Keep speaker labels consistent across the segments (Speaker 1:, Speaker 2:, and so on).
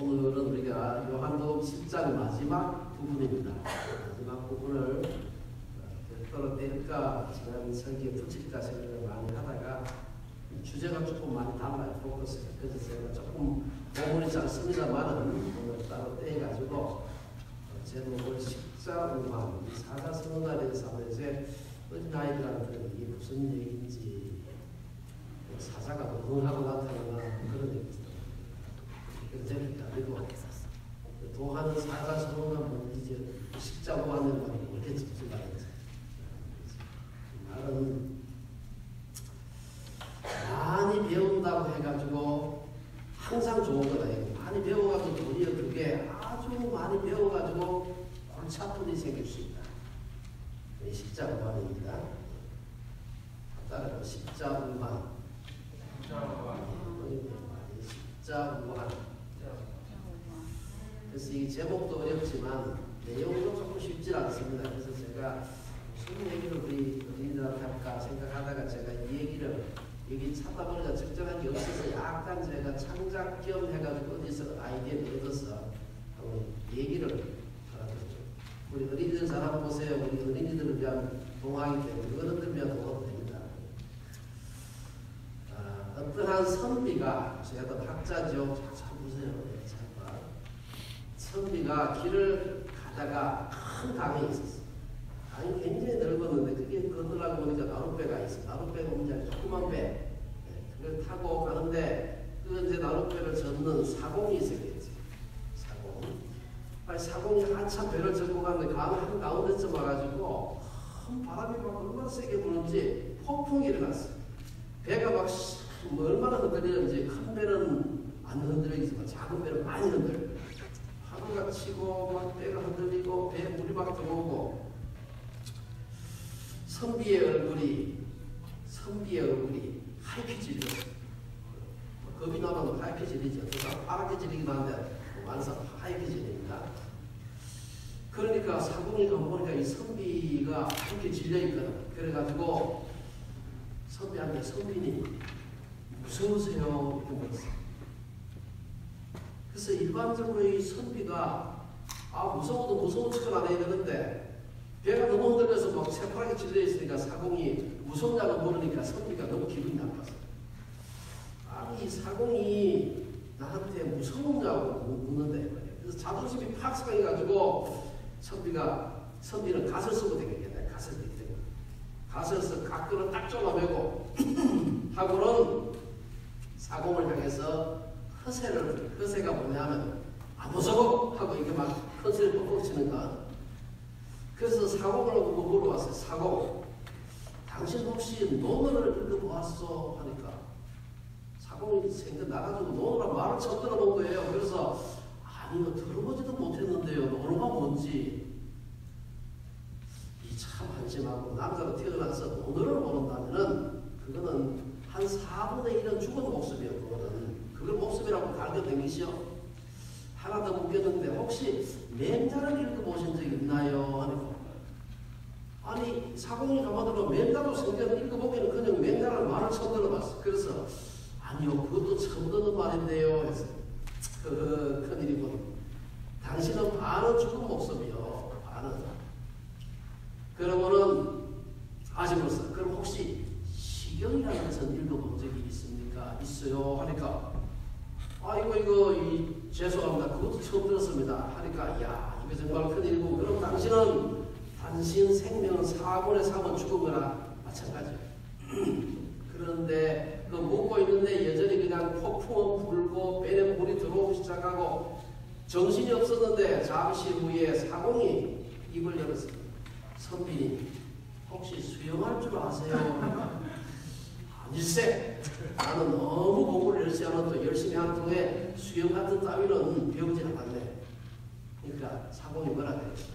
Speaker 1: 오늘은 우리가 요한복음 10장 마지막 부분입니다. 마지막 부분을 떨어뜨릴까 지난 설교에 붙일까 생각을 많이 하다가 주제가 조금 많이 달라요. 포커스가. 그래서 제가 조금 본문이 짧습니다만은 오늘 따로 떼가지고 제목을 십자운반 사자성어에 대해서 한번 이제 어린아이들한테는 이게 무슨 얘기인지 사자가 노동하고 나타나는 그런 얘기입니다. 재밌다. 그리고 동하는 사자성어가 뭔지 십자운반을 이렇게 집중하겠지. 말은 많이 배운다고 해가지고 항상 좋은 거다. 많이 배워가지고 도리어 그게 아주 많이 배워가지고 골치 아픈 일이 생길 수 있다. 십자운반입니다. 따라서 십자운반. 십자운반. 그래서 이 제목도 어렵지만 내용도 조금 쉽지 않습니다. 그래서 제가 무슨 얘기를 우리 어린이들한테 할까 생각하다가 제가 이 얘기를 여기 찾다 보니까 적절한 게 없어서 약간 제가 창작 겸 해가지고 어디서 아이디어를 얻어서 얘기를 하라고. 우리 어린이들 잘 한번 보세요. 우리 어린이들을 위한 동화이기 때문에 어른들 위한 동화도 됩니다. 어떠한 선비가 제가 또 학자죠. 잘 보세요. 선비가 길을 가다가 큰 강이 있었어. 강이 굉장히 넓었는데 그게 건너라고 보니까 나룻배가 있어. 나룻배가 뭔지 조그만 배. 그걸 타고 가는데 그 이제 나룻배를 젓는 사공이 있었겠지. 사공. 아니 사공이 한참 배를 젓고 가는데 강 한가운데쯤 와가지고 큰 바람이 막 얼마나 세게 부는지 폭풍이 일어났어. 배가 막 얼마나 흔들리는지 큰 배는 안 흔들리지만 작은 배는 많이 흔들려. 파도가 치고 막 배가 흔들리고 배에 물이 막 들어오고 선비의 얼굴이 하얗게 질렸어. 겁이 나면 하얗게 질리죠. 그러니까 파랗게 질리기도 한데 완전 하얗게 질립니다. 그러니까 사공이 가보니까 이 선비가 하얗게 질려있거든. 그래가지고 선비한테 선비님 무서우세요? 이렇게 물었어. 그래서 일반적으로 이 선비가 무서워도 무서운 척을 안 해야 되는데 배가 너무 흔들려서 막 새파랗게 질려 있으니까 사공이 무섭냐고 물으니까 선비가 너무 기분이 나빴어. 이 사공이 나한테 무서우냐고 묻는데 그래서 자존심이 팍 상해가지고 선비는 갓을 쓰고 되겠다. 갓을 써 각도를 딱 잘라매고 하고는 사공을 향해서 허세가 뭐냐면 무서워 하고 이게 막 허세를 뻑뻑 치는 거. 그래서 사공을 보고 물어봤어요. 사공, 당신 혹시 논어를 읽어보았어? 하니까 사공이 생각 나가지고 논어란 말을 처음 들어본 거예요. 그래서 아니요 들어보지도 못했는데요. 논어가 뭔지 이 참 한심하고 남자로 태어나서 논어를 모른다면은 그거는 한 4분의 1은 죽은 목숨이에요. 그걸 목숨이라고 갈겨 댕기시오. 하나 더 묻겠는데 혹시 맹자를 읽어보신 적 있나요? 아니 사공이 가만두면 맹자도 성경을 읽어보기는 그냥 맹자라는 말을 처음 들어봤어. 그래서 아니요 그것도 처음 듣는 말인데요 해서 큰일이군. 당신은 반은 죽은 목숨이요. 반은. 그러면은 아시면서 그럼 혹시 시경이라는 것은 읽어본 적이 있습니까? 있어요 하니까 이거 죄송합니다. 그것도 처음 들었습니다. 하니까 야 이거 정말 큰일이고 그럼 당신 생명은 사고의 사고 죽은 거나 마찬가지예요. 그런데 그 먹고 있는데 여전히 그냥 폭풍은 불고 배에 물이 들어오기 시작하고 정신이 없었는데 잠시 후에 사공이 입을 열었습니다. 선비님 혹시 수영할 줄 아세요? 아니세. 나는 너무 공부를 열심히 한 통에 수영 같은 따위는 배우지 않았네. 그러니까 사공이 뭐라 그랬어.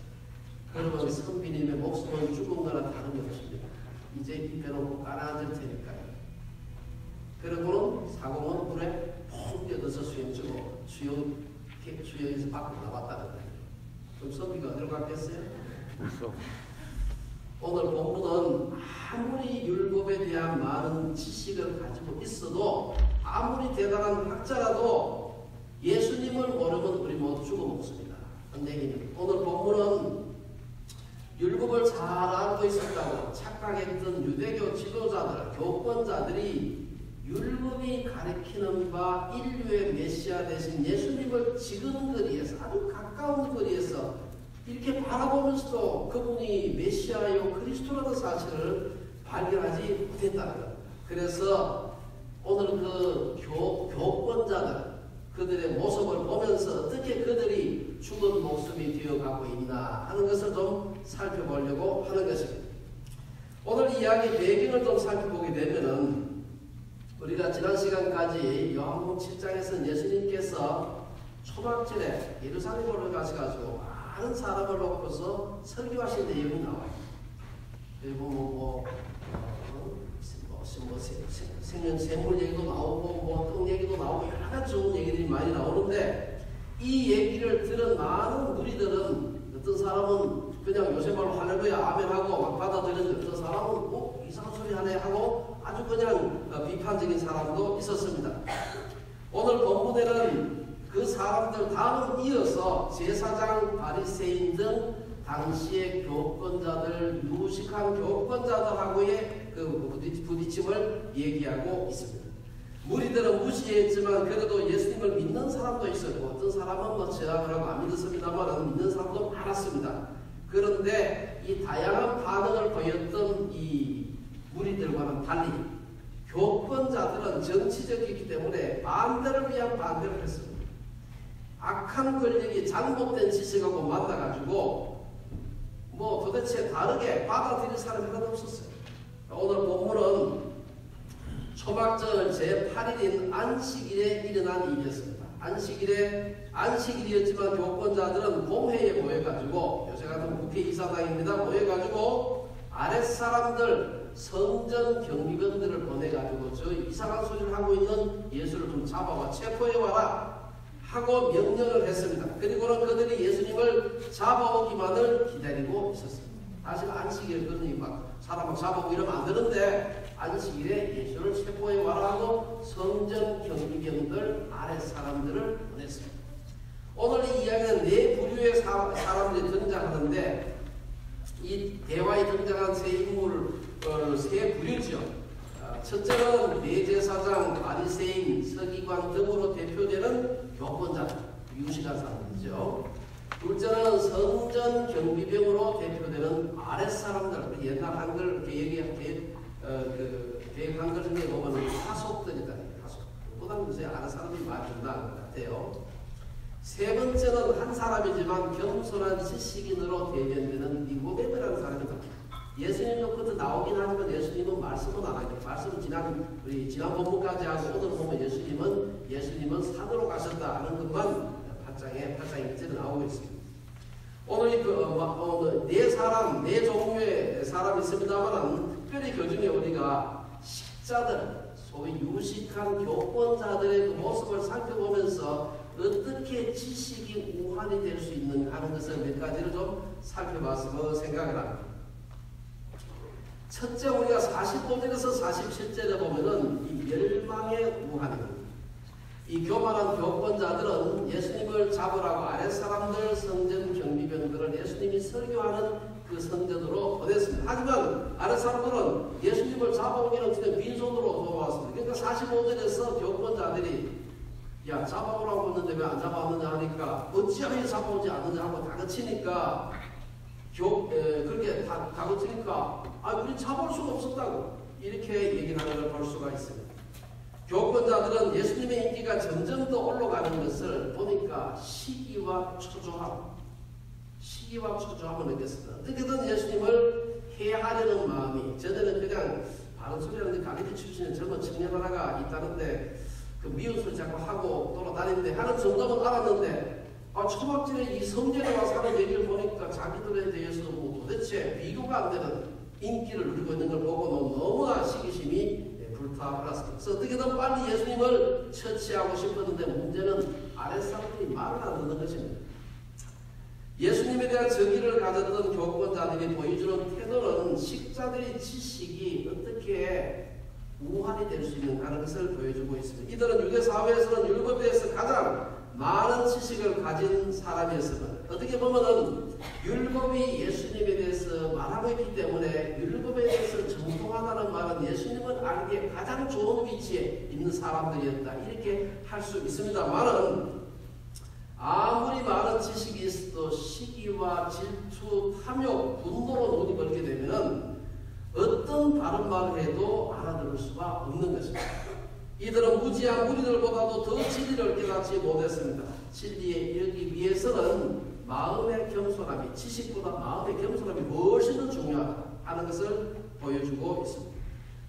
Speaker 1: 그러면 선비님의 목숨은 죽은 거나 다름이 없습니다. 이제 이 배놓고 깔아앉을 테니까요. 그러고는 사공은 물에 푹 뛰어들어서 수영에서 밖으로 나왔다는 거예요. 그럼 선비가 어디로 갔겠어요? 오늘 본문은 아무리 율법에 대한 많은 지식을 가지고 있어도 아무리 대단한 학자라도 예수님을 모르고 죽어먹습니다. 오늘 본문은 율법을 잘 알고 있었다고 착각했던 유대교 지도자들, 교권자들이 율법이 가리키는 바 인류의 메시아 대신 예수님을 지금 거리에서, 아주 가까운 거리에서 이렇게 바라보면서도 그분이 메시아요 그리스도라는 사실을 발견하지 못했다는 것. 그래서 오늘 그 교권자들, 그들의 모습을 보면서 어떻게 그들이 죽은 목숨이 되어가고 있나 하는 것을 좀 살펴보려고 하는 것입니다. 오늘 이야기 배경을 좀 살펴보게 되면은 우리가 지난 시간까지 요한복음 7장에서 예수님께서 초막절에 예루살렘으로 가셔가지고 많은 사람을 놓고서 설교하신 내용이 나와요. 그리고 생물 얘기도 나오고 떡 얘기도 나오고 여러 가지 좋은 얘기들이 많이 나오는데, 이 얘기를 들은 많은 무리들은 어떤 사람은 그냥 요새 말로 할렐루야 아멘하고 막 받아들이는데, 어떤 사람은 이상한 소리 하네 하고 아주 그냥 비판적인 사람도 있었습니다. 오늘 본문에는 그 사람들 다음 이어서 제사장, 바리새인 등 당시의 교권자들, 유식한 교권자들하고의 그 부딪힘을 얘기하고 있습니다. 무리들은 무시했지만 그래도 예수님을 믿는 사람도 있었고, 어떤 사람은 제약을 하고 안 믿었습니다만 믿는 사람도 많았습니다. 그런데 이 다양한 반응을 보였던 이 무리들과는 달리 교권자들은 정치적이기 때문에 반대를 위한 반대를 했습니다. 악한 권력이 잘못된 지식하고 만나가지고 도대체 다르게 받아들일 사람이 하나도 없었어요. 오늘 본문은 초막절 제8일인 안식일에 일어난 일이었습니다. 안식일이었지만 교권자들은 공회에 모여가지고, 요새 같은 국회의사당입니다. 모여가지고 아랫사람들, 성전 경비병들을 보내가지고 저 이상한 소리를 하고 있는 예수를 좀 잡아와 체포해와라 하고 명령을 했습니다. 그리고는 그들이 예수님을 잡아오기만을 기다리고 있었습니다. 사실 안식일에 그러니 사람 막 잡아오고 이러면 안 되는데, 안식일에 예수를 체포해와라 하고 성전 경비병들 아랫사람들을 보냈습니다. 오늘 이 이야기는 네 부류의 사람들이 등장하는데, 이 대화에 등장한 세 인물, 세 부류죠. 첫째는 대제사장, 바리새인, 서기관 등으로 대표되는 교권자들, 유식한 사람들이죠. 둘째는 성전 경비병으로 대표되는 아랫사람들, 옛날 한글 개혁 한글 중에 보면 하속들이다. 보다는 요새 아랫사람들이 많이 준다는 것 같아요. 세 번째는 한 사람이지만 겸손한 지식인으로 대변되는 니고데모라는 사람입니다. 예수님도 그때 나오긴 하지만 예수님은 말씀은 안 하죠. 말씀은 지난 본문까지 하고, 오늘 보면 예수님은 산으로 가셨다 하는 것만 8장에 1절에 나오고 있습니다. 오늘 네 종류의 사람이 있습니다만, 특별히 그 중에 우리가 식자들, 소위 유식한 교권자들의 그 모습을 살펴보면서 어떻게 지식이 우환이 될 수 있는가 하는 것을 몇 가지를 좀 살펴봤으면 생각을 합니다. 첫째, 우리가 45절에서 47절에 보면은 이 멸망의 우환입니다. 이 교만한 교권자들은 예수님을 잡으라고 아랫사람들, 성전 경비병들을 예수님이 설교하는 그 성전으로 보냈습니다. 하지만 아랫사람들은 예수님을 잡아오기는 그냥 빈손으로 돌아왔습니다. 그러니까 45절에서 교권자들이 잡아오라고 했는데 왜 안 잡아왔느냐 하니까, 어찌하여 잡아오지 않느냐 하고 다그치니까, 그렇게 다그치니까 우리 잡아올 수가 없었다고 이렇게 얘기를 하는 걸 볼 수가 있습니다. 교권자들은 예수님의 인기가 점점 더 올라가는 것을 보니까 시기와 초조함을 느꼈습니다. 어떻게든 예수님을 해하려는 마음이, 저들은 그냥 바른 소리 하는데 갈릴리 출신의 젊은 청년 하나가 있다는데 그 미운 소리 자꾸 하고 돌아다니는데 하는 정도는 알았는데, 초막절에 이 성전에 와서 하는 얘기를 보니까 자기들에 대해서 도대체 비교가 안 되는 인기를 누리고 있는 걸 보고는 너무나 시기심이 불타올랐습니다. 그래서 어떻게든 빨리 예수님을 처치하고 싶었는데, 문제는 아랫사람들이 말을 안 듣는 것입니다. 예수님에 대한 정의를 가졌던 교권자들이 보여주는 태도는 식자들의 지식이 어떻게 우환이 될 수 있는가 하는 것을 보여주고 있습니다. 이들은 유대 사회에서는 율법에 대해서 가장 많은 지식을 가진 사람이었으면 어떻게 보면은 율법이 예수님에 대해서 말하고 있기 때문에 율법에 대해서 정통하다는 말은 예수님을 알기에 가장 좋은 위치에 있는 사람들이었다. 이렇게 할 수 있습니다만은 아무리 많은 지식이 있어도 시기와 질투, 탐욕, 분노로 눈이 멀게 되면 어떤 바른 말을 해도 알아들을 수가 없는 것입니다. 이들은 무지한 무리들보다도 더 진리를 깨닫지 못했습니다. 진리에 이르기 위해서는 마음의 겸손함이, 지식보다 마음의 겸손함이 훨씬 더 중요하다 하는 것을 보여주고 있습니다.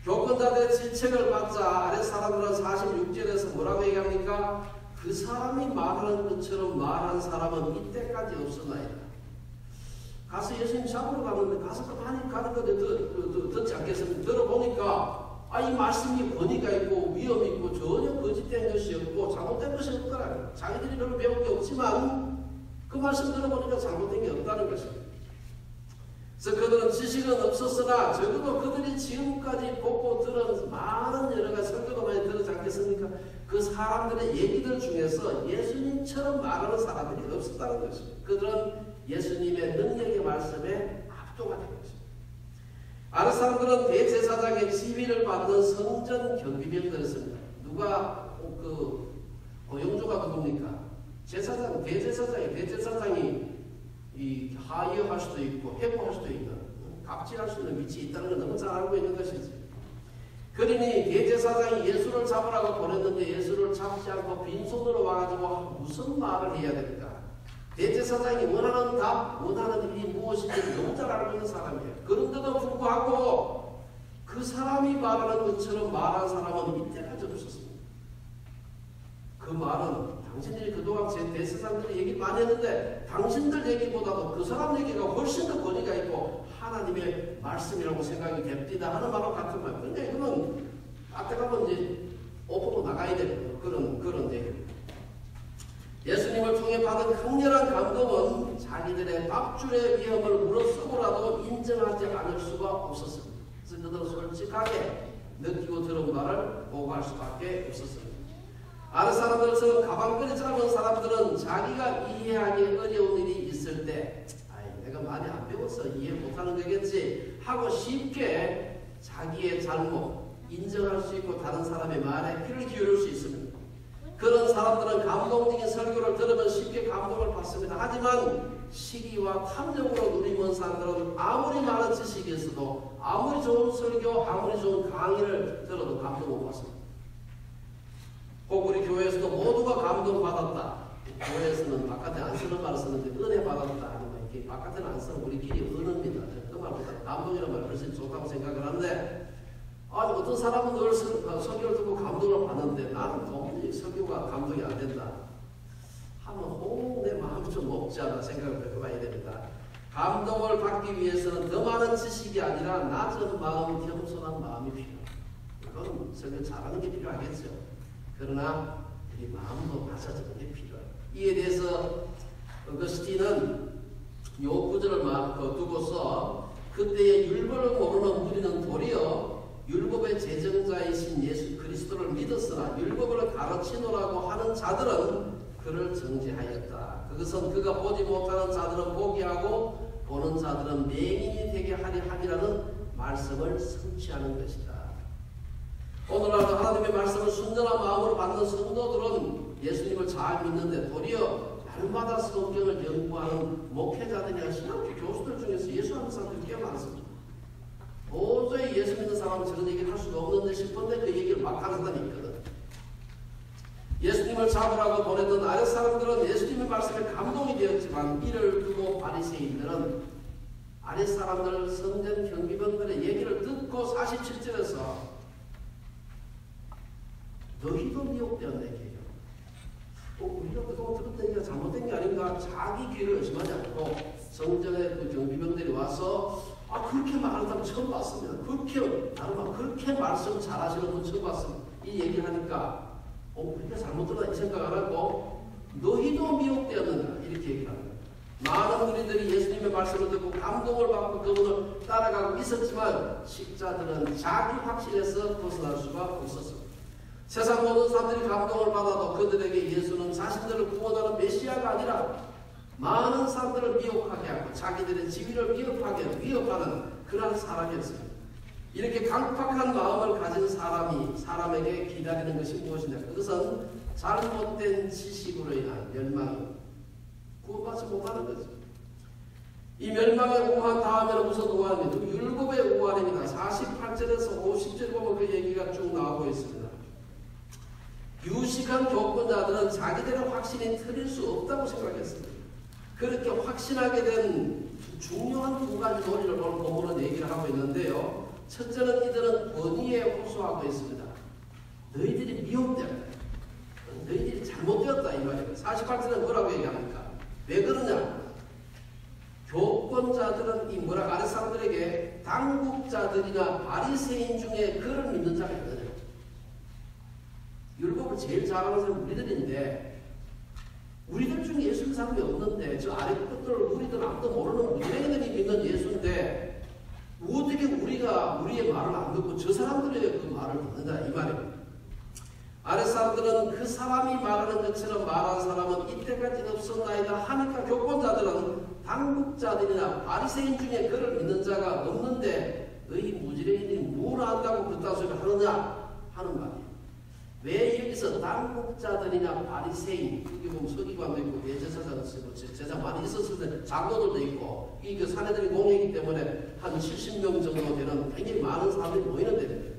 Speaker 1: 교권자들의 질책을 받자 아랫사람들은 46절에서 뭐라고 얘기합니까? 그 사람이 말하는 것처럼 말한 사람은 이때까지 없었나이다. 가서 예수님 잡으러 가는데 가서 가만히 가는 건데 듣지 않겠습니까? 들어보니까 이 말씀이 권위가 있고 위험이 있고 전혀 거짓된 것이 없고 잘못된 것이 없더라. 자기들이 별로 배운 게 없지만 그 말씀 들어보니까 잘못된 게 없다는 것입니다. 그래서 그들은 지식은 없었으나 적어도 그들이 지금까지 보고 들은 많은 여러 가지 설교도 많이 들었지 않겠습니까? 그 사람들의 얘기들 중에서 예수님처럼 말하는 사람들이 없었다는 것입니다. 그들은 예수님의 능력의 말씀에 압도가 된 것입니다. 아는 사람들은 대제사장의 지위를 받는 성전 경비병들이었습니다. 누가 고용주가 누굽니까? 제사장, 대제사장이 이 하이어할 수도 있고 해고할 수도 있는, 갑질할 수 있는 위치에 있다는 걸 너무 잘 알고 있는 것이지. 그러니 대제사장이 예수를 잡으라고 보냈는데 예수를 잡지 않고 빈손으로 와가지고 무슨 말을 해야 될까? 대제사장이 원하는 답, 원하는 일이 무엇인지 너무 잘 알고 있는 사람이에요. 그런데도 불구하고 그 사람이 말하는 것처럼 말한 사람은 이때까지 없었습니다. 그 말은 당신들이 그동안 제 대제사장들이 얘기 많이 했는데 당신들 얘기보다도 그 사람 얘기가 훨씬 더 권위가 있고 하나님의 말씀이라고 생각이 됩니다 하는 말과 같은 말. 근데 이거는 앞에 가면 이제 오프로 나가야 되는 그런 얘기입니다. 예수님을 통해 받은 강렬한 감동은 자기들의 밥줄의 위험을 무릅쓰고라도 인정하지 않을 수가 없었습니다. 그래서 그들은 솔직하게 느끼고 들은 말을 보고할 수밖에 없었습니다. 아는 사람들처럼 가방끈이 짧은 사람들은 자기가 이해하기 어려운 일이 있을 때 내가 많이 안 배워서 이해 못하는 거겠지 하고 쉽게 자기의 잘못 인정할 수 있고 다른 사람의 말에 귀를 기울일 수 있습니다. 그런 사람들은 감동적인 설교를 들으면 쉽게 감동을 받습니다. 하지만 시기와 탐욕으로 누리는 사람들은 아무리 많은 지식이 있어도 아무리 좋은 설교, 아무리 좋은 강의를 들어도 감동 못 받습니다. 꼭 우리 교회에서도 모두가 감동받았다. 교회에서는 바깥에 안 쓰는 말을 쓰는데 은혜 받았다. 아니면 이렇게 바깥에는 안 쓰는 우리끼리 은혜입니다. 그 말보다 감동이라는 말을 훨씬 좋다고 생각을 하는데 어떤 사람은 늘 설교를 듣고 감동을 받는데 나는 도무지 설교가 감동이 안 된다 하면 내 마음이 좀 높지 않나 생각을 해봐야 됩니다. 감동을 받기 위해서는 더 많은 지식이 아니라 낮은 마음, 겸손한 마음이 필요합니다. 이건 설교 잘하는 게 필요하겠죠. 그러나 이 마음도 낮아지는 게 필요해요. 이에 대해서 어거스틴은 요 구절을 두고서 그때의 율법을 모르는 무리는 도리어 율법의 제정자이신 예수 그리스도를 믿었으나 율법을 가르치노라고 하는 자들은 그를 정죄하였다. 그것은 그가 보지 못하는 자들은 보게 하고 보는 자들은 맹인이 되게 하려 함이라는 말씀을 성취하는 것이다. 오늘날도 하나님의 말씀을 순전한 마음으로 받는 성도들은 예수님을 잘 믿는데 도리어 날마다 성경을 연구하는 목회자들이나 신학교 교수들 중에서 예수하는 사람들이 꽤 많습니다. 도저히 예수 믿는 사람은 저런 얘기를 할 수가 없는데 싶은데 그 얘기를 막 하는 사람이 있거든. 예수님을 잡으라고 보냈던 아랫 사람들은 예수님의 말씀에 감동이 되었지만 이를 두고 바리새인들은 아랫 사람들 성전 경비병들의 얘기를 듣고 47절에서 너희도 미혹되었네 얘기해요. 우리가 그동안 들었던 얘기가 잘못된 게 아닌가 자기 귀를 의심하지 않고 성전의 그 경비병들이 와서 그렇게 말한다고 처음 봤습니다. 그렇게 말씀 잘하시는 분 처음 봤습니다. 이 얘기를 하니까 우리가 잘못 들었다 이 생각 안 하고 너희도 미혹되었는가 이렇게 얘기를 합니다. 많은 무리들이 예수님의 말씀을 듣고 감동을 받고 그분을 따라가고 있었지만 식자들은 자기 확신에서 벗어날 수가 없었습니다. 세상 모든 사람들이 감동을 받아도 그들에게 예수는 자신들을 구원하는 메시아 메시아가 아니라 많은 사람들을 미혹하게 하고 자기들의 지위를 위협하는 그러한 사람이었습니다. 이렇게 강팍한 마음을 가진 사람에게 기다리는 것이 무엇이냐? 그것은 잘못된 지식으로 인한 멸망, 구원받지 못하는 거죠. 이 멸망의 오한 다음에는 무슨 오한입니다? 율법의 오한입니다. 48절에서 50절 보면 그 얘기가 쭉 나오고 있습니다. 유식한 교권자들은 자기들의 확신이 틀릴 수 없다고 생각했습니다. 그렇게 확신하게 된 중요한 두 가지 논리를 오늘 본문은 얘기를 하고 있는데요. 첫째는 이들은 권위에 호소하고 있습니다. 너희들이 미혹되었다. 너희들이 잘못되었다 이 말이에요. 48절은 뭐라고 얘기합니까? 왜 그러냐? 교권자들은 이 아랫 사람들에게 당국자들이나 바리새인 중에 그를 믿는 자가 있거든요. 율법을 제일 잘하는 사람은 우리들인데 우리들 중에 예수 믿는 사람이 없는데 저 아래 것들 우리들 아무도 모르는 무지랭이들이 믿는 예수인데 어떻게 우리가 우리의 말을 안 듣고 저 사람들의 그 말을 듣는다 이 말입니다. 아랫 사람들은 그 사람이 말하는 것처럼 말한 사람은 이때까지 없었나이다 하니까 교권자들은 당국자들이나 바리새인 중에 그를 믿는 자가 없는데 너희 무지랭이들이 뭘 안다고 그딴 소리를 하느냐 하는 말이에요. 왜 여기서 당국자들이나 바리새인, 여기 보면 서기관도 있고 대제사장도 있고 제사 많이 있었을 때 장로들도 있고 이 그 사내들이 공회이기 때문에 한 70명 정도 되는 굉장히 많은 사람들이 모이는 데입니다.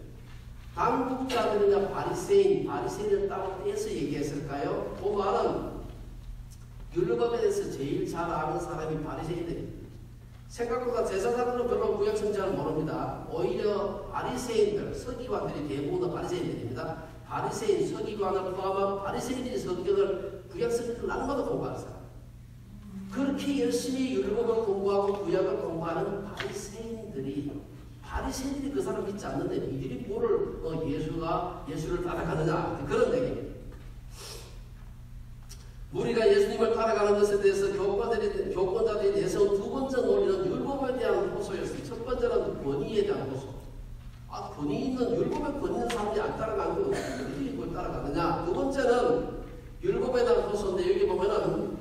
Speaker 1: 당국자들이나 바리새인을 따로 떼서 얘기했을까요? 그 말은 율법에 대해서 제일 잘 아는 사람이 바리새인들입니다. 생각보다 제사장들은 별로 구약 성경을 모릅니다. 오히려 바리새인들, 서기관들이 대부분 바리새인들입니다. 바리새인, 서기관을 포함한 바리새인들이 성경을 구약 성경을 날마다 공부하는 사람. 그렇게 열심히 율법을 공부하고 구약을 공부하는 바리새인들이 그 사람 믿지 않는데 이들이 뭐를 예수를 따라가느냐 그런 얘기입니다. 우리가 예수님을 따라가는 것에 대해서 교권자들이 내세운 두 번째 논리는 율법에 대한 호소였습니다. 첫 번째는 권위에 대한 호소. 권위 있는 율법에 권위 있는 사람들이 안 따라가는 거 어떻게 이걸 따라가느냐. 두 번째는 율법에 대한 호소인데 여기 보면은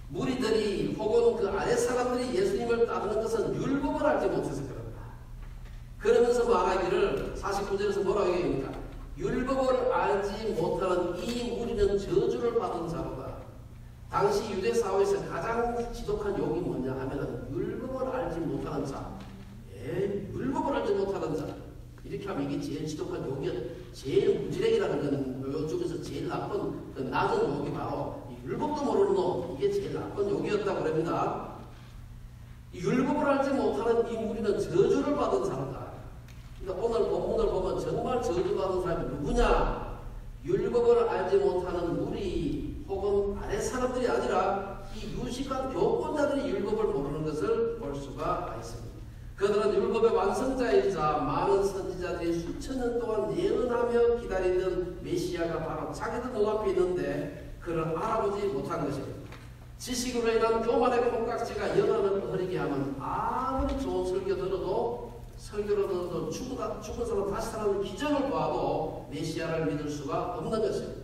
Speaker 1: 무리들이 혹은 그 아랫 사람들이 예수님을 따르는 것은 율법을 알지 못해서 그런다. 그러면서 말하기를 49절에서 뭐라고 얘기합니까? 율법을 알지 못하는 이 무리는 저주를 받은 자로다. 당시 유대 사회에서 가장 지독한 욕이 뭐냐 하면은 율법을 알지 못하는 자. 율법을 알지 못하는 자. 이렇게 하면 이게 제일 지독한 욕이야. 제일 무지랭이라는 건 요쪽에서 제일 나쁜 그 낮은 욕이 바로 이 율법도 모르는 놈. 이게 제일 나쁜 욕이었다고 그럽니다. 이 율법을 알지 못하는 이 무리는 저주를 받은 사람이다. 그러니까 오늘 본문을 보면 정말 저주받은 사람이 누구냐? 율법을 알지 못하는 무리 혹은 아랫 사람들이 아니라 이 유식한 교권자들이 율법을 모르는 것을 볼 수가 있습니다. 그들은 율법의 완성자이자 많은 선지자들이 수천 년 동안 예언하며 기다리는 메시아가 바로 자기들 눈앞에 있는데 그를 알아보지 못한 것입니다. 지식으로 인한 교만의 콩깍지가 영혼을 흐리게 하면 아무리 좋은 설교 들어도 죽은 사람 다시 살아나는 기적을 봐도 메시아를 믿을 수가 없는 것입니다.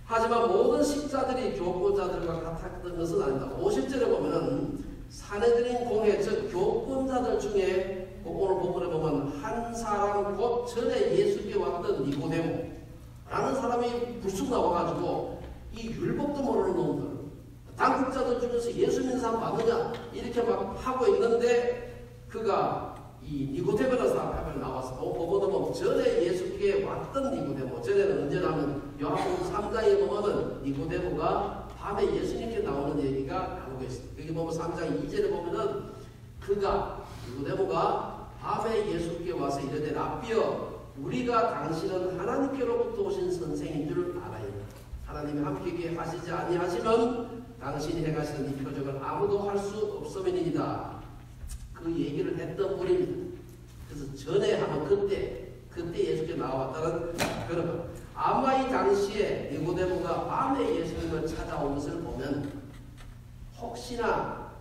Speaker 1: 하지만 모든 식자들이 교권자들과 같았던 것은 아니다. 50절에 보면은 사내들인 공회, 즉 교권자들 중에 오늘 본문에 보면 한 사람 곧 전에 예수께 왔던 니고데모라는 사람이 불쑥 나와가지고 이 율법도 모르는 놈들, 당국자들 중에서 예수 믿는 사람 맞느냐 이렇게 막 하고 있는데 그가 이 니고데모라는 사람 앞에 나와서 보면 전에 예수께 왔던 니고데모, 전에는 언제냐면 요한복음 3장에 보면은 니고데모가 밤에 예수님께 나오는 얘기가 나오고 있습니다. 여기 보면 3장 2절에 보면은 니고데모가 밤에 예수께 와서 이르되 랍비여 우리가 당신은 하나님께로부터 오신 선생인 줄 알아요. 하나님이 함께 하시지 아니하시면 당신이 행하시는 이 표적을 아무도 할 수 없음이니이다. 그 얘기를 했던 분입니다. 그래서 전에 하면 그때 예수께 나왔다는 그런 것. 아마 이 당시에 니고데모가 밤에 예수님을 찾아온 것을 보면 혹시나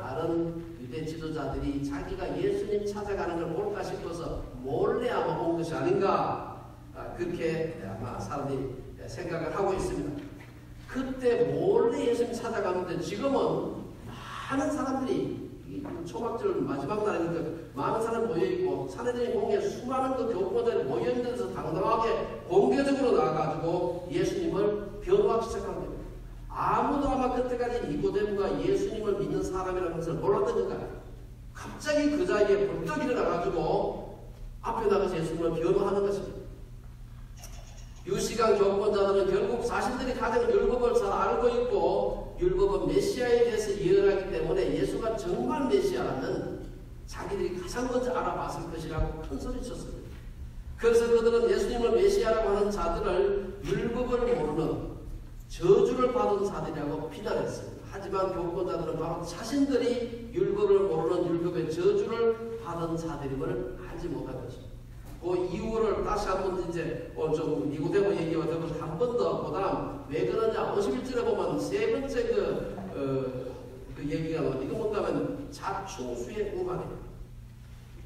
Speaker 1: 다른 유대 지도자들이 자기가 예수님 찾아가는 걸 볼까 싶어서 몰래 아마 온 것이 아닌가 그렇게 아마 사람들이 생각을 하고 있습니다. 그때 몰래 예수님 찾아가는데 지금은 많은 사람들이 초막절 마지막 날이니까 많은 사람이 모여있고 사내들이 공개에 수많은 그 교포들이 모여있는 데서 당당하게 공개적으로 나와가지고 예수님을 변호하기 시작한 거예요. 아무도 아마 그때까지 니고데모가 예수님을 믿는 사람이라는 것을 몰랐던 건가요? 갑자기 그 자리에 벌떡 일어나가지고 앞에 나가서 예수님을 변호하는 것입니다. 유시간 교권자들은 결국 자신들이 가진 율법을 잘 알고 있고 율법은 메시아에 대해서 예언하기 때문에 예수가 정말 메시아라면 자기들이 가장 먼저 알아봤을 것이라고 큰 소리 쳤습니다. 그래서 그들은 예수님을 메시아라고 하는 자들을 율법을 모르는 저주를 받은 자들이라고 비난했습니다. 하지만 교권자들은 바로 자신들이 율법을 모르는 율법의 저주를 받은 자들임을 알지 못한 것입니다. 그 이유를 다시 한번 이제 좀 니고데모 얘기와 더불어서 한 번 더 보다 왜 그러냐 51절에 보면 세 번째 그 얘기가 나와요. 이거 뭔가면 자충수의 우환이에요.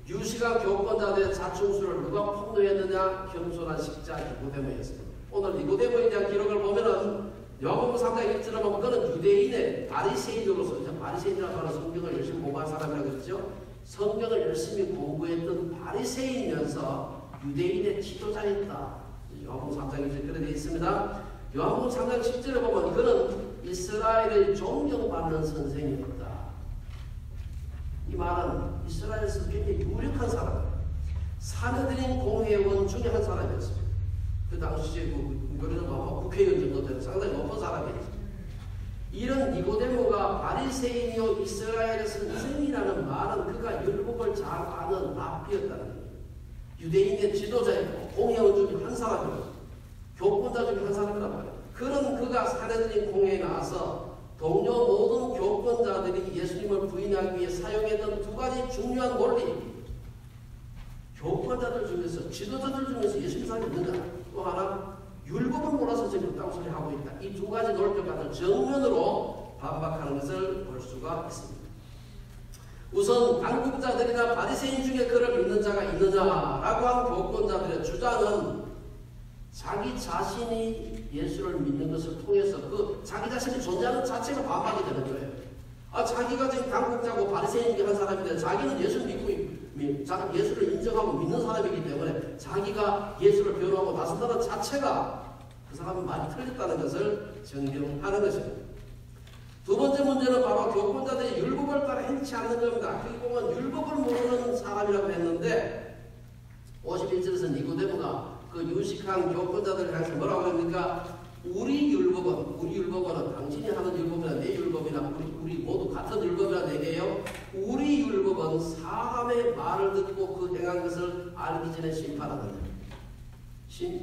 Speaker 1: 유시가 교권자들의 자충수를 누가 폭로했느냐? 겸손한 식자 니고데모였습니다. 오늘 니고데모에 대한 기록을 보면은 요한복음 3장 1절에 보면 그는 유대인의 바리새인으로서 바리새인이라고 하는 성경을 열심히 공부한 사람이라고 했죠. 성경을 열심히 공부했던 바리새인이면서 유대인의 지도자였다. 요한복음 3장 1절에 그렇게 되어 있습니다. 요한복음 3장 10절에 보면 그는 이스라엘의 존경받는 선생이었다. 이 말은 이스라엘에서 굉장히 유력한 사람, 사내들인 공회원 중에 한 사람이었습니다. 그 당시에 우리는 국회의원 정도 되는 상당히 높은 사람이었습니다. 이런 니고데모가 바리새인이요 이스라엘의 선생이라는 말은 그가 율법을 잘 아는 랍비였다는 거예요. 유대인의 지도자이고 공회원 중에 한 사람이고 교권자 중에 한 사람이란 말이에요. 그런 그가 사내들인 공회에 나와서 동료 모든 교권자들이 예수님을 부인하기 위해 사용했던 두 가지 중요한 원리, 교권자들 중에서 지도자들 중에서 예수님 사람이 있느냐, 또 하나 율법을 몰라서 지금 그렇다고 소리하고 있다. 이 두 가지 논리를 정면으로 반박하는 것을 볼 수가 있습니다. 우선 당국자들이나 바리새인 중에 그를 믿는 자가 있느냐라고 한 교권자들의 주장은 자기 자신이 예수를 믿는 것을 통해서 그 자기 자신이 존재하는 자체가 반박이 되는 거예요. 자기가 지금 당국자고 바리새인 중에 한 사람인데 자기는 예수를 믿고 예수를 인정하고 믿는 사람이기 때문에 자기가 예수를 변호하고 나선다는 자체가 그 사람은 말이 틀렸다는 것을 증명하는 것입니다. 두 번째 문제는 바로 교권자들이 율법을 따라 행치 않는 겁니다. 거기 보면 율법을 모르는 사람이라고 했는데 51절에서 니고데모가 그 유식한 교권자들을 향해서 뭐라고 합니까? 우리 율법은 당신이 하는 율법이나 내 율법이나 우리 모두 같은 율법이라 내게요. 우리 율법은 사람의 말을 듣고 그 행한 것을 알기 전에 심판하는 거예요.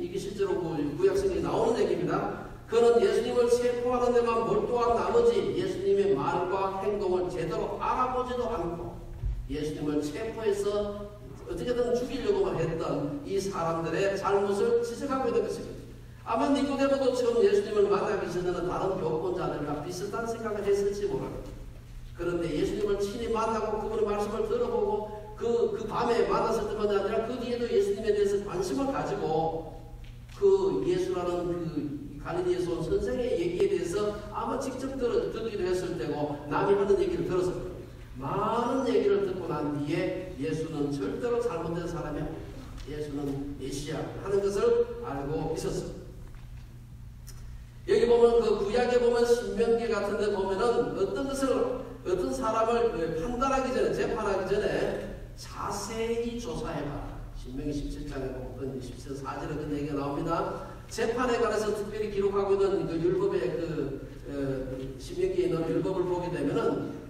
Speaker 1: 이게 실제로 구약성경에 나오는 얘기입니다. 그는 예수님을 체포하는 데만 몰두한 나머지 예수님의 말과 행동을 제대로 알아보지도 않고 예수님을 체포해서 어떻게든 죽이려고만 했던 이 사람들의 잘못을 지적하고 있는 것입니다. 아마 니고데모도 처음 예수님을 만나기 전에는 다른 교권자들과 비슷한 생각을 했을지 모릅니다. 그런데 예수님을 친히 만나고 그분의 말씀을 들어보고 그 밤에 만났을 때만 아니라 그 뒤에도 예수님에 대해서 관심을 가지고 그 예수라는 그 갈릴리에서 온 선생의 얘기에 대해서 아마 직접 듣기도 했을 때고 남이 하는 얘기를 들었을 거예요. 많은 얘기를 듣고 난 뒤에 예수는 절대로 잘못된 사람이 아닙니다. 예수는 메시아 하는 것을 알고 있었습니다. 여기 보면 그 구약에 보면 신명기 같은 데 보면은 어떤 사람을 판단하기 전에 재판하기 전에 자세히 조사해봐. 신명기 17장에 보면 14절에 그 얘기가 나옵니다. 재판에 관해서 특별히 기록하고 있는 그 율법의 신명기에 있는 율법을 보게 되면은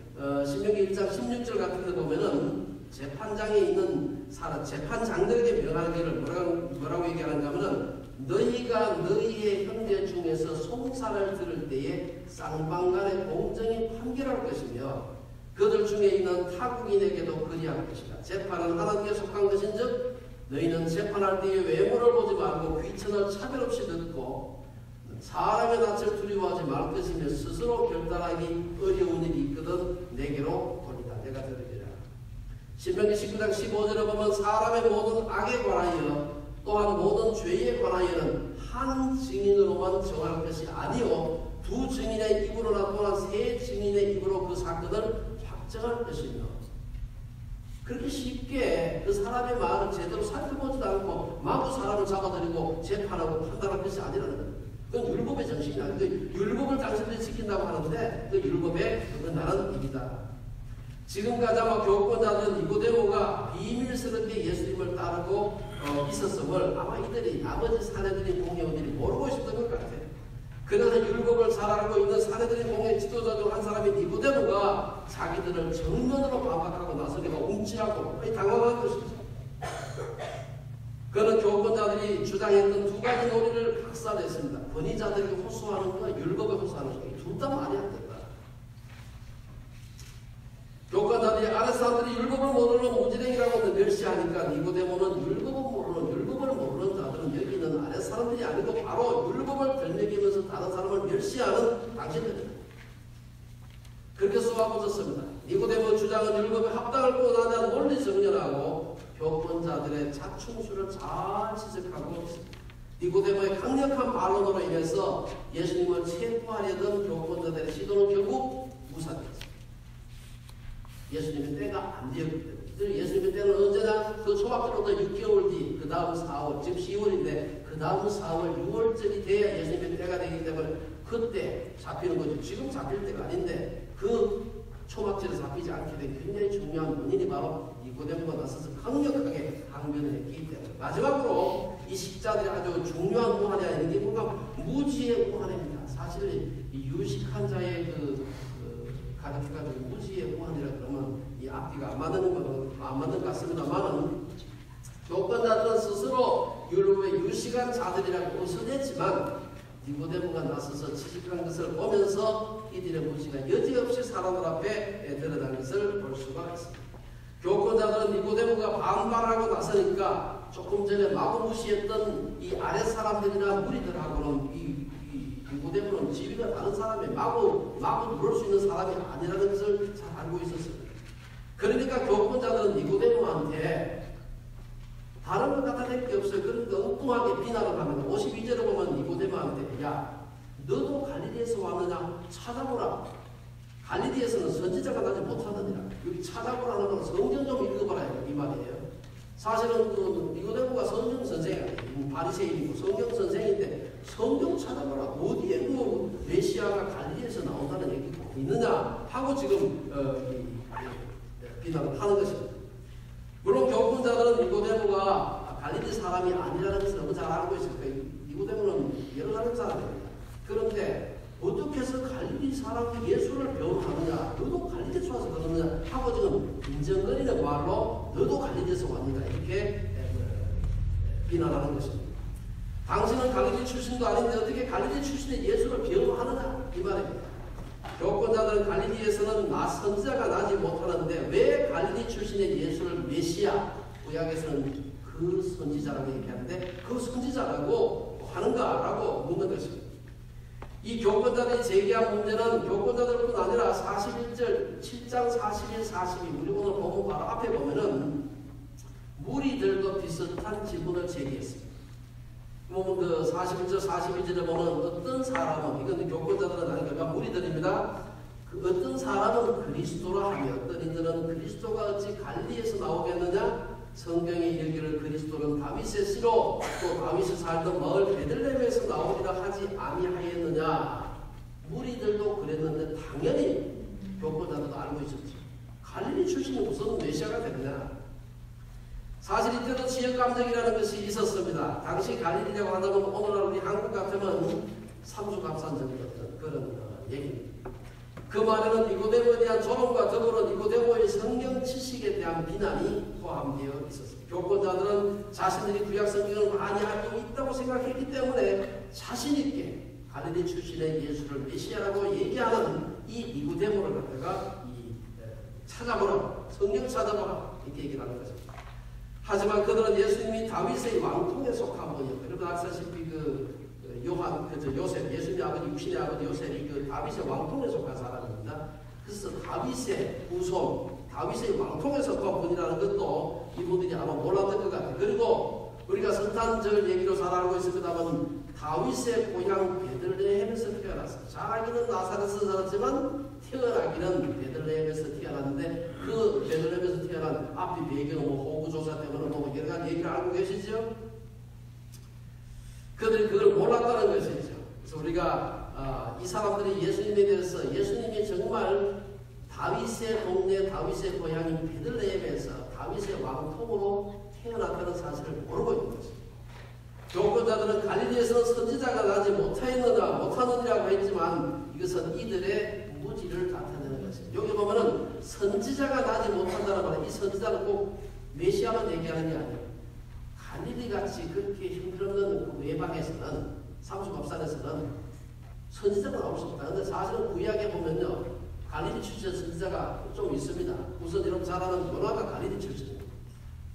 Speaker 1: 신명기 1장 16절 같은 데 보면은 재판장에 있는 사람, 재판장들에게 명하기를 뭐라고 얘기하는가 하면은 너희가 너희의 형제 중에서 송사를 들을 때에 쌍방간에 공정히 판결할 것이며 그들 중에 있는 타국인에게도 그리할 것이다. 재판은 하나님께 속한 것인즉 너희는 재판할 때에 외모를 보지 말고 귀천을 차별 없이 듣고 사람의 낯을 두려워하지 말 것이며 스스로 결단하기 어려운 일이 있거든 내게로 돌리다. 내가 들으리라. 신명기 19장 15절에 보면 사람의 모든 악에 관하여 또한 모든 죄에 관하여는 한 증인으로만 정할 것이 아니요 두 증인의 입으로나 또한 세 증인의 입으로 그 사건을 확정할 것이며 그렇게 쉽게 그 사람의 말을 제대로 살펴보지도 않고 마구 사람을 잡아들이고 재판하고 판단할 것이 아니라는 거예요. 그건 율법의 정신이 아니고 율법을 당신들이 지킨다고 하는데 그 율법에 어긋나는 일이다. 지금까지 아마 교권자들은 니고데모가 비밀스럽게 예수님을 따르고 있었음을 아마 이들이 나머지 사내들이 공회원들이 모르고 있었던 것 같아요. 그래서 율법을 잘 알고 있는 사내들이 공회 지도자 중 한 사람이 니고데모가 자기들을 정면으로 반박하고 나서니까 움찔하고 거의 당황한 것이죠. 그는 교권자들이 주장했던 두 가지 논리를 학살했습니다. 권위자들이 호소하는 것과 율법에 호소하는 것, 둘 다 말이 안 된다. 교권자들이 아랫 사람들이 율법을 모르는 무지랭이라고 멸시하니까 니고데모는 율법을 모르는 자들은 여기 있는 아랫 사람들이 아니고 바로 율법을 별매기면서 다른 사람을 멸시하는 당신들입니다. 그렇게 쏘아붙였습니다. 니고데모 주장은 율법에 합당을 권하는 논리 정연하고 교권자들의 자충수를 잘 지적하고 있습니다. 니고데모의 강력한 반론으로 인해서 예수님을 체포하려던 교권자들의 시도는 결국 무산됐습니다. 예수님의 때가 안 되었기 때문에. 예수님의 때는 언제나 그 초막절로부터 6개월 뒤, 그 다음 4월, 지금 10월인데 그 다음 4월, 6월쯤이 돼야 예수님의 때가 되기 때문에 그때 잡히는 거죠. 지금 잡힐 때가 아닌데 그 초막절에 잡히지 않게 된 굉장히 중요한 원인이 바로 니고데모가 나서서 강력하게 항변을 했기 때문에. 마지막으로 이 식자들이 아주 중요한 우환이 아닌 게 뭔가 무지의 우환입니다. 사실 이 유식한 자의 가르쳐가지고 무지의 우환이라 그러면 이 앞뒤가 안 맞는 것 같습니다만 교권자들은 스스로 율법의 유식한 자들이라고 웃어냈지만 니고데모가 나서서 지식한 것을 보면서 이들의 무지가 여지없이 사람들 앞에 드러난 것을 볼 수가 있습니다. 교권자들은 니고데모가 반발하고 나서니까 조금 전에 마구 무시했던 이 아랫 사람들이나 무리들하고는 이 니고데모는 지위가 다른 사람이 마구 누를 수 있는 사람이 아니라는 것을 잘 알고 있었습니다. 그러니까 교권자들은 니고데모한테 다른 것 갖다 댈 게 없어요. 그러니까 엉뚱하게 비난을 합니다. 52절에 보면 니고데모한테 야 너도 갈릴리에서 왔느냐 찾아보라. 갈릴리에서는 선지자가 나지 못하느니라. 여기 찾아보라는 건 성경 좀 읽어봐라 이 말이에요. 사실은 그 니고데모가 성경 선생이 아니에요. 바리새인이고 성경 선생인데 성경 찾아보라. 어디에 그 메시아가 갈릴리에서 나온다는 얘기가 있느냐 하고 지금 비난을 하는 것입니다. 물론 교권자들은 니고데모가 갈릴리 사람이 아니라는 것을 너무 잘 알고 있을 거예요. 니고데모는 예루살렘 사람입니다. 그런데 어떻게 해서 갈릴리 사람이 예수를 배우느냐 너도 갈릴리에서 와서 그러느냐 하고 지금 빈정거리는 말로 너도 갈릴리에서 왔느냐 이렇게 비난하는 것입니다. 당신은 갈릴리 출신도 아닌데 어떻게 갈릴리 출신의 예수를 배우하느냐 이 말입니다. 교권자들은 갈릴리에서는 선지자가 나지 못하는데 왜 갈릴리 출신의 예수를 메시아, 구약에서는 그 선지자라고 얘기하는데 그 선지자라고 하는가라고 묻는 것입니다. 이 교권자들이 제기한 문제는 교권자들뿐 아니라 41절, 7장 41, 42 우리 오늘 본문 바로 앞에 보면은 무리들과 비슷한 질문을 제기했습니다. 보면 그 41절, 42절에 보면 어떤 사람은 이건 교권자들은 아니니까 무리들입니다. 그 어떤 사람은 그리스도라 하며 어떤 이들은 그리스도가 어찌 갈릴리에서 나오겠느냐? 성경이 이르기를 그리스도는 다윗의 씨로 또 다윗이 살던 마을 베들레헴에서 나오리라 하지 아니하였느냐? 무리들도 그랬는데 당연히 교권자들도 알고 있었죠. 갈릴리 출신이 무슨 메시아가 되느냐? 사실 이때도 지역감정이라는 것이 있었습니다. 당시 갈릴리라고 한다면 오늘날 우리 한국 같으면 삼수갑산 정도였던 그런 얘기입니다. 그 말에는 니고데모에 대한 조롱과 더불어 니고데모의 성경 지식에 대한 비난이 포함되어 있었습니다. 교권자들은 자신들이 구약 성경을 많이 알고 있다고 생각했기 때문에 자신 있게 갈릴리 출신의 예수를 메시아라고 얘기하는 이 니고데모를 갖다가 찾아보라, 성경 찾아보라 이렇게 얘기를 하는 것입니다. 하지만 그들은 예수님이 다윗의 왕통에 속한 분이었고, 여러분 아시다시피 요셉, 예수님의 아버지, 육신의 아버지 요셉이 그 다윗의 왕통에 속한 사람입니다. 그래서 다윗의 후손, 다윗의 왕통에 속한 분이라는 것도 이분들이 아마 몰랐던 것 같아요. 그리고 우리가 성탄절 얘기로 잘 알고 있습니다만 다윗의 고향 베들레헴에서 태어났어요. 자라기는 나사렛에서 살았지만 태어나기는 베들레헴에서 태어났는데 그 베들레헴에서 태어난 앞뒤 배경은 호구조사 때문에 여러 가지 얘기를 알고 계시죠? 그들이 그걸 몰랐다는 것이죠. 그래서 우리가 이 사람들이 예수님에 대해서 예수님이 정말 다윗의 동네 다윗의 고향인 베들레헴에서 다윗의 왕통으로 태어났다는 사실을 모르고 있는 것입니다. 교권자들은 갈릴리에서는 선지자가 나지 못하느니라고 했지만 이것은 이들의 무지를 나타내는 것입니다. 여기 보면은 선지자가 나지 못한다는 말은 이 선지자는 꼭 메시아만 얘기하는 게 아니에요. 갈릴리같이 그렇게 힘들었는 그 외방에서는 삼수갑산에서는 선지자가 나올 수 없다. 그런데 사실은 구약에 보면요 갈릴리 출신 선지자가 좀 있습니다. 우선 여러분 잘 아는 요나가 갈릴리 출신입니다.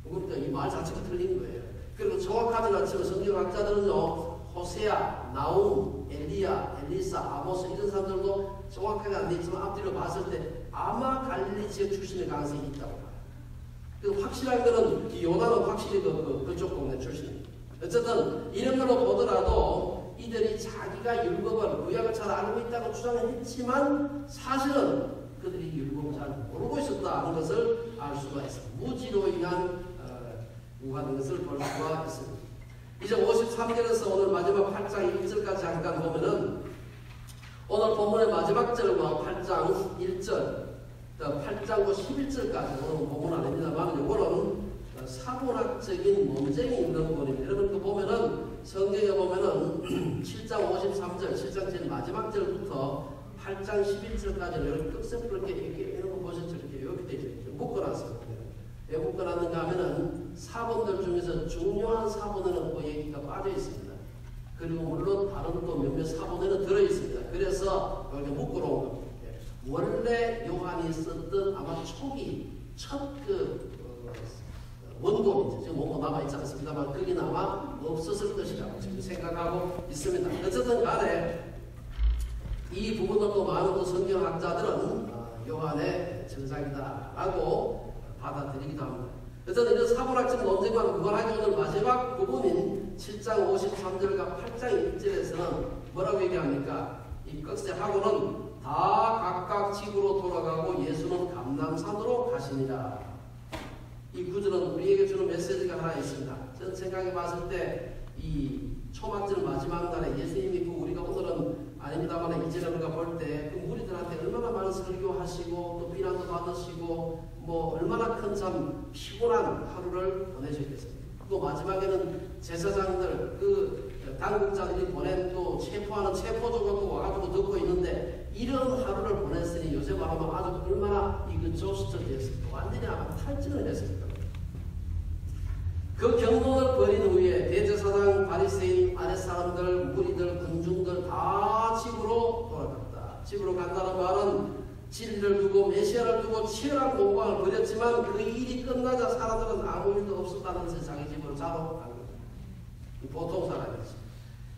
Speaker 1: 그러니까 이 말 자체가 틀린 거예요. 그리고 정확하지는 않지만 성경학자들은요 호세아, 나움, 엘리야, 엘리사, 아모스 이런 사람들도 정확하게 안 돼 있지만 앞뒤로 봤을 때 아마 갈릴리 지역 출신의 가능성이 있다고 봐요. 그 확실한 거는 이 요나는 확실히 그쪽 동네 출신입니다. 어쨌든 이런 걸로 보더라도 이들이 자기가 율법을 구약을 잘 알고 있다고 주장을 했지만 사실은 그들이 율법을 잘 모르고 있었다는 것을 알 수가 있습니다. 무지로 인한 우하는 것을 볼 수가 있습니다. 이제 53절에서 오늘 마지막 8장 1절까지 잠깐 보면은 오늘 본문의 마지막 절과 8장 1절 8장과 11절까지 오늘 본문 아닙니다만 이거는 사고학적인 논쟁이 있는 부분입니다. 여러분 그 보면은 성경에 보면은 7장 53절 7장 제일 마지막 절부터 8장 11절까지 이렇게 끝세프렇게 이런 거 보셨죠? 이렇게 되어 있죠. 묶어놨어요. 왜 묶어놨는가 하면은 사본들 중에서 중요한 사본에는 그 얘기가 빠져 있습니다. 그리고 물론 다른 또 몇몇 사본에는 들어 있습니다. 그래서 이렇게 묶어놓은 겁니다. 원래 요한이 썼던 아마 초기 첫 원고입니다. 지금 원고 남아있지 않습니다만 거기는 아마 없었을 것이라고 지금 생각하고 있습니다. 어쨌든 간에 이 부분들도 많은 성경학자들은 요한의 저작이다라고 받아들이기도 합니다. 어쨌든 이런 사고학적 논쟁만 무관하게 오늘 마지막 부분인 7장 53절과 8장 1절에서는 뭐라고 얘기합니까? 이 끝세하고는 다 각각 집으로 돌아가고 예수는 감람산으로 가시니라. 이 구절은 우리에게 주는 메시지가 하나 있습니다. 저는 생각해 봤을 때 이 초막절 마지막 날에 예수님이 우리가 오늘은 아닙니다만 이제는 우리가 볼 때 그 무리들한테 얼마나 많은 설교하시고 또 비난도 받으시고 뭐 얼마나 큰 참 피곤한 하루를 보내셨겠습니까? 또 마지막에는 제사장들 그 당국자들이 보낸 또 체포하는 체포조가 또 와가지고 듣고 있는데 이런 하루를 보냈으니 요새 말하면 아주 얼마나 조스터 됐습니까? 완전히 아마 탈진을 했습니다. 그 경동을 벌인 후에 대제사장, 바리새인, 아랫사람들, 무리들, 군중들 다 집으로 돌아갔다. 집으로 간다는 말은 진리를 두고 메시아를 두고 치열한 공방을 벌였지만 그 일이 끝나자 사람들은 아무 일도 없었다면서 자기 집으로 자러 간 거죠. 보통 사람이지.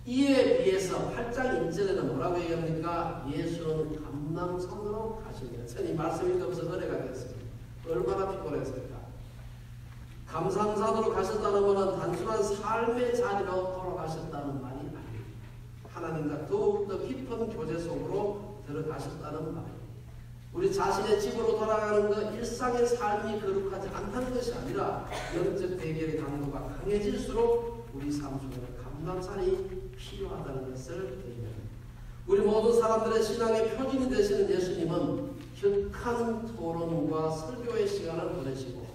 Speaker 1: 이에 비해서 8장 1절에는 뭐라고 얘기합니까? 예수는 감람산으로 가십니다. 천이 말씀이 없어서 은혜가 됐습니다. 얼마나 피곤했을까? 감람산으로 가셨다는 것은 단순한 삶의 자리로 돌아가셨다는 말이 아닙니다. 하나님과 더욱더 깊은 교제 속으로 들어가셨다는 말입니다. 우리 자신의 집으로 돌아가는 것, 일상의 삶이 거룩하지 않다는 것이 아니라 영적 대결의 강도가 강해질수록 우리 삶 속에 감람산이 필요하다는 것을 의미합니다. 우리 모든 사람들의 신앙의 표준이 되시는 예수님은 격한 토론과 설교의 시간을 보내시고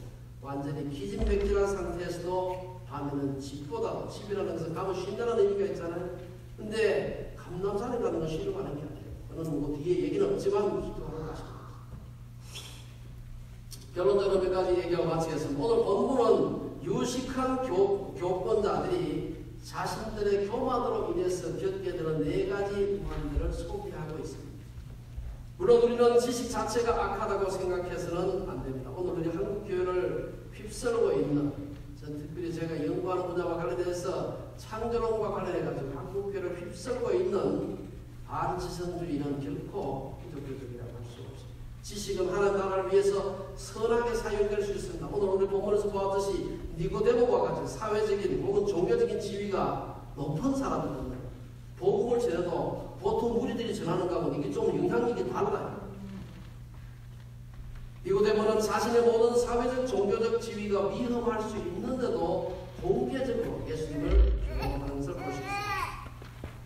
Speaker 1: 완전히 기진맥진한 상태에서도 밤에는 집보다 집이라는 것은 가면 쉰다는 의미가 있잖아요. 근데 감람산에 가는 건 쉬러 가는 게 아니에요. 그는 뭐 뒤에 얘기는 없지만 기도하러 가십니다. 결론적으로 몇 가지 얘기하고 마치겠습니다. 오늘 본문은 유식한 교권자들이 자신들의 교만으로 인해서 겪게 되는 4가지 무한들을 소개하고 있습니다. 물론 우리는 지식 자체가 악하다고 생각해서는 안 됩니다. 오늘 우리 한국 교회를 휩쓸고 있는, 전 특별히 제가 연구하는 분야와 관련해서 창조론과 관련해가지고 한국 교회를 휩쓸고 있는 반지성주의는 결코 기독교적이라고 할 수 없습니다. 지식은 하나님 나라를 위해서 선하게 사용될 수 있습니다. 오늘 우리 본문에서 보았듯이 니고데모와 같은 사회적인 혹은 종교적인 지위가 높은 사람들은 복음을 전해도 보통 무리들이 전하는 거하고는 이게 좀 영향력이 달라요. 니고데모는 자신의 모든 사회적 종교적 지위가 위험할 수 있는데도 공개적으로 예수님을 변호하는 것을 볼 수 있습니다.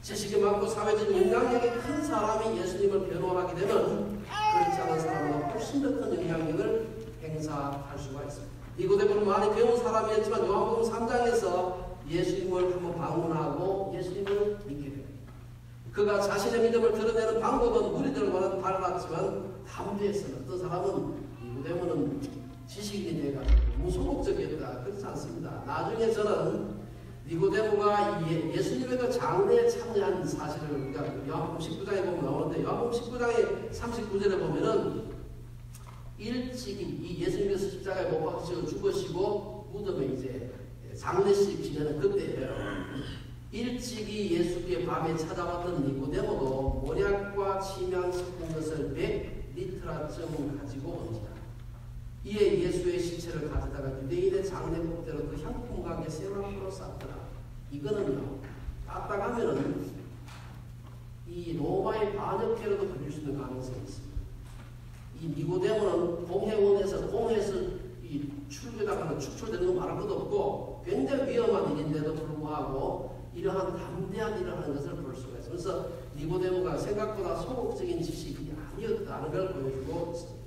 Speaker 1: 지식이 많고 사회적 영향력이 큰 사람이 예수님을 변호하게 되면 그렇지 않은 사람보다 훨씬 더 큰 영향력을 행사할 수가 있습니다. 니고데모는 많이 배운 사람이었지만 요한복음 3장에서 예수님을 한번 방문하고 예수님을 믿게 됩니다. 그가 자신의 믿음을 드러내는 방법은 무리들과는 달랐지만 담대했으나 어떤 사람은 니고데모는 지식인이 돼가지고 무소목적이었다. 그렇지 않습니다. 나중에 저는 니고데모가 예수님의 그 장례에 참여한 사실을 우리가 요한복음 19장에 보면 나오는데 요한복음 19장의 39절에 보면은 일찍이 이 예수님께서 십자가에 못 박히시고 죽으시고 무덤에 이제 장례식 지내는 그때예요. 일찍이 예수께 밤에 찾아왔던 니고데모도 모략과 침향 섞은 것을 100리터쯤 가지고 온지라. 이에 예수의 시체를 가져다가 유대인의 장례 법대로 그 향품과 함께 세마포로 쌌더라. 이거는요, 딱딱하면은 이 로마의 반역죄로도 걸릴 수 있는 가능성이 있습니다. 이 니고데모는 공회에서 이 출교당하는 축출되는 거 말할 것도 없고 굉장히 위험한 일인데도 불구하고 이러한 담대한 일을 하는 것을 볼 수가 있어요. 그래서 니고데모가 생각보다 소극적인 지식이 아니었다는 걸 보여주고 있습니다.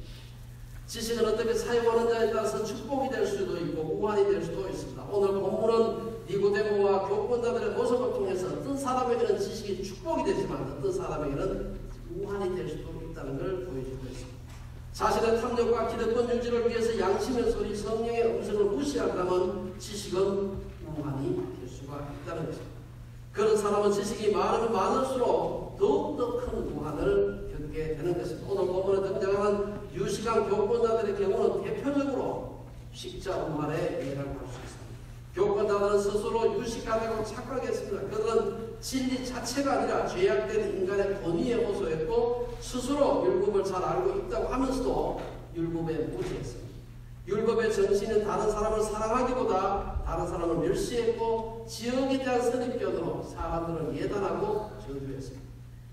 Speaker 1: 지식은 어떻게 사용하는 자에 따라서 축복이 될 수도 있고 우환이 될 수도 있습니다. 오늘 본문은 니고데모와 교권자들의 모습을 통해서 어떤 사람에게는 지식이 축복이 되지만 어떤 사람에게는 우환이 될 수도 있다는 걸 보여주고 있습니다. 자신의 탐욕과 기득권 유지를 위해서 양심의 소리, 성령의 음성을 무시한다면 지식은 우환이 될 수가 있다는 것입니다. 그런 사람은 지식이 많으면 많을수록 더욱더 큰 우환을 겪게 되는 것입니다. 오늘 본문에 등장하는 유식한 교권자들의 경우는 대표적으로 십자 우환의 예를 볼 수 있습니다. 교권자들은 스스로 유식하다고 착각했습니다. 그들은 진리 자체가 아니라 죄악된 인간의 권위에 호소했고 스스로 율법을 잘 알고 있다고 하면서도 율법에 무지했습니다. 율법의 정신은 다른 사람을 사랑하기보다 다른 사람을 멸시했고 지역에 대한 선입견으로 사람들을 예단하고 저주했습니다.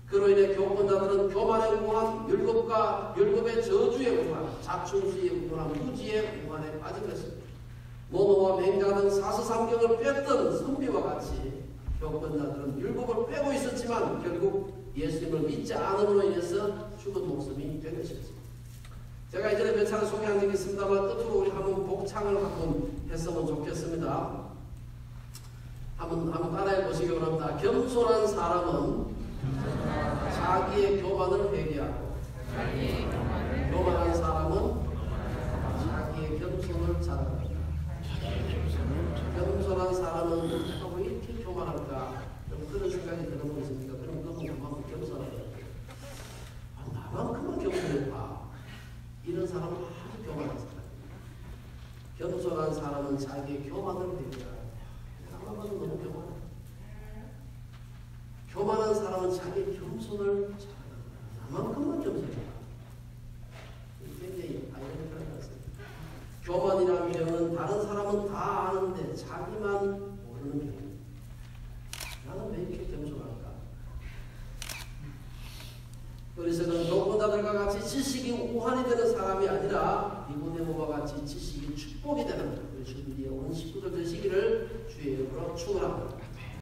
Speaker 1: 그로 인해 교권자들은 교만의 우환, 율법의 저주의 우환, 자충수의 우환, 무지의 우환에 빠진 것입니다. 모노와 맹자 등 사서삼경을 뺐던 선비와 같이 교권자들은 율법을 빼고 있었지만 결국 예수님을 믿지 않음으로 인해서 죽은 목숨이 된 것입니다. 제가 이전에 몇 차례 소개한 적이 있습니다만 끝으로 우리 한번 복창을 한번 했으면 좋겠습니다. 한번 따라해 보시기 바랍니다. 겸손한 사람은 자기의 교만을 회개하고 교만한 사람은 자기의 겸손을 자랑한다. 겸손한 사람은 왜 이렇게 교만할까? 그런 생각이 드는 분 있습니까? 그럼 그건 그만큼 겸손하다. 나만큼은 겸손했다. 이런 사람은 아주 교만한 사람. 겸손한 사람은 자기의 교만을 회개한다. 나만은 너무 교만하다. 교만한 사람은 자기의 겸손을 자랑한다. 나만큼만 겸손하다. 굉장히 아이러니컬한 것입니다. 교만이라는 경우는 다른 사람은 다 아는데 자기만 모르는 경우. 나는 왜 이렇게 겸손할까? 그래서는 교권자들과 같이 지식이 우환이 되는 사람이 아니라 니고데모와 같이 지식이 축복이 되는 우리 주님의 온 식구들 되시기를 주의 이름으로 축원합니다.